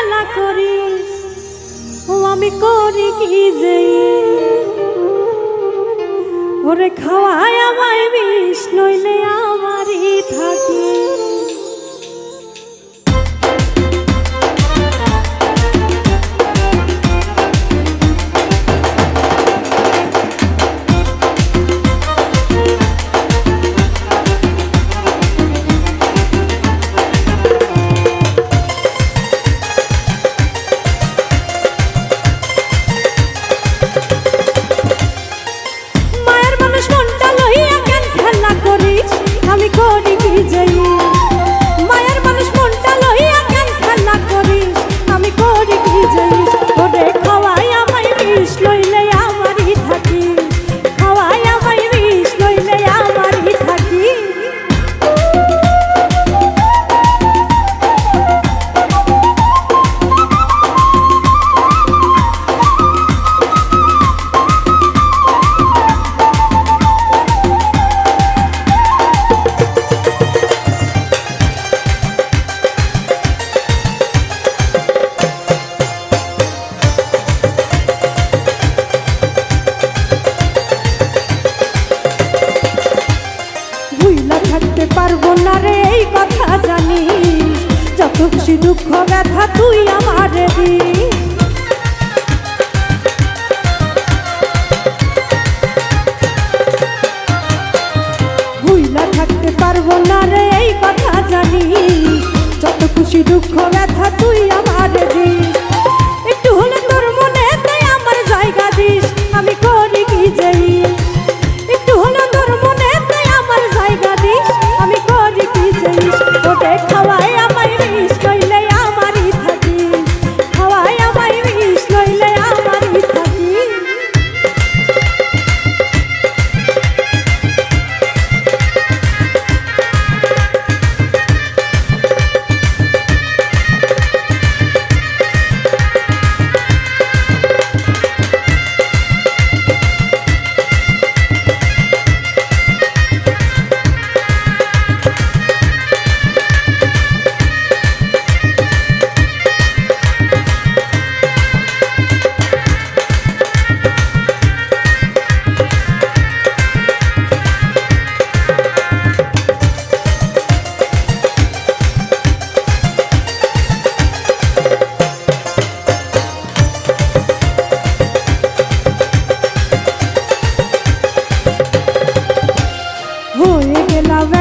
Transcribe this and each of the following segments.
খেলা করিস ও আমি করি কি যে ওরে খাওয়ায় আমায় বিষ নইলে আমারই থাকি আমি করি কি যাই মায়ের মানুষ মনটা লইয়া কেন খেলা করিস আমি করি কি যাই ওরে খাওয়াই আমায় বিষ লইলে আমারই থাকি খাওয়াই আমায় বিষ লইলে আমারই থাকি থাকতে পারবো না রে এই কথা জানি যত খুশি দুঃখ ব্যথা তুই আমারে দিস ভুইলা থাকতে পারবো না রে এই কথা জানি যত খুশি দুঃখ ব্যথা তুই আমারে দিস একটু হলে তোর মনে তাই আমার জায়গা দিস আমি করি কি যাই একটু হলে তোর মনে তাই আমার জায়গা দিস আমি করি কি যাই ওরে খাওয়াই আমায় বিষ লইলে আমারই থাকি খাওয়াই আমায় বিষ লইলে আমারই থাকি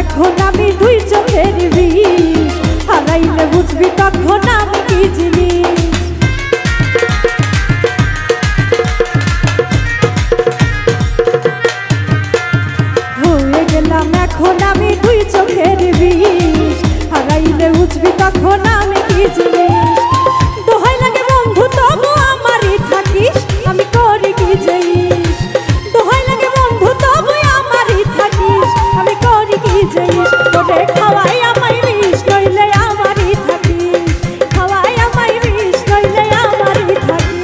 এখন আমি দুই চোখের বিষ হারাইলে বুঝবি তখন আমি কি জিনিস হয়ে গেলাম এখন আমি দুই চোখের বিষ হারাইলে বুঝবি তখন আমি কি জিনিস দোহাই লাগে বন্ধু তবু আমারই থাকিস আমি করি কি জিনিস দোহাই লাগে বন্ধু তবু আমারই থাকিস আমি করি কি জিনিস ওরে খাওয়াই আমায় বিষ লইলে আমারই থাকি খাওয়াই আমায় বিষ লইলে আমারই থাকি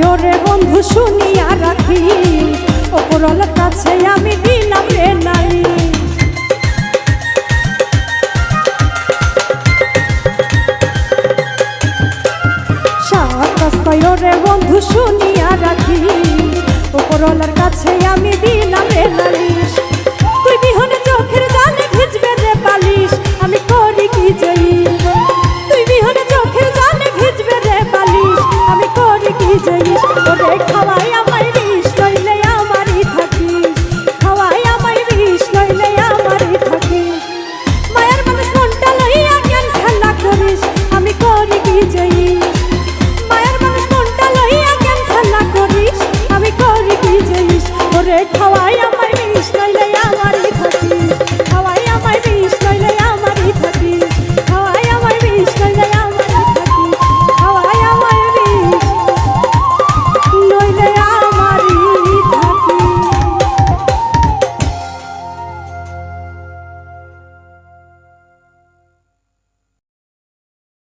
ওরে বন্ধু শুনিয়া রাখি ওপরওয়ালার কাছে আমি দিলাম রে নাই সাবাস ওরে বন্ধু শুনিয়া রাখি ওপরওয়ালার কাছে আমি দিলাম রে নালিশ তুই বিহনে চোখের জালে ভিজবে রে বালিশ আমি করি কি যাই তুই বিহনে চোখের জালে ভিজবে রে বালিশ আমি করি কি যাই ওরে